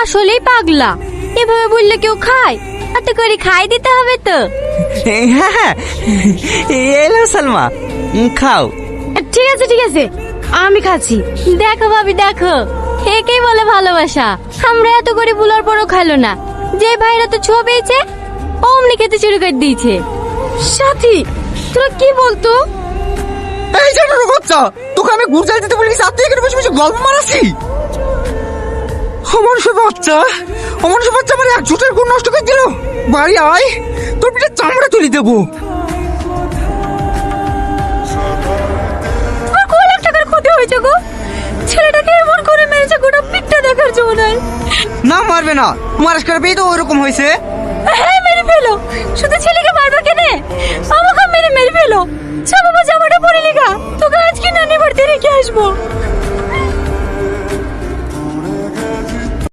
আসলেই পাগলা, এভাবে বললে কেউ খায়? এত করে খাই দিতে হবে তো। হ্যাঁ হ্যাঁ, এলো সালমা, খাও। ঠিক আছে ঠিক আছে, আমি খাচ্ছি। দেখো ভাবি দেখো, একেই বলে ভালোবাসা। আমরা এত করে বুলার পরও খাইলো না, যে ভাইরা তো ছোঁয়া পেয়েছে অমনি খেতে শুরু করে দিয়েছে। সাথী, তোরা কি বলতো? এই যে বাচ্চা, তোকে আমি গুড় দিতে বলি, সাথে এখানে বসে বসে গল্প মারাছি। অমানুষের বাচ্চা, অমানুষের বাচ্চা, আমার এক ঝুটের গুড় নষ্ট করে দিল। বাড়ি আয়, তোর পিঠে চামড়া তুলি দেবো। তোমার কয় লাখ টাকার ক্ষতি হয়েছে গো? ছেলেটাকে এমন করে মেরেছে গোটা পিঠটা দেখার জন্য নয়। না মারবে না, মারাস করে পেয়ে তো ওইরকম হয়েছে। হ্যাঁ মেরে ফেলো, শুধু ছেলেকে মারবে কেনে? আমাকে মেরে ফেলো। যা বাবা, জামাটা পরে লেগা, তোকে আজকে নানি বাড়িতে রেখে আসবো।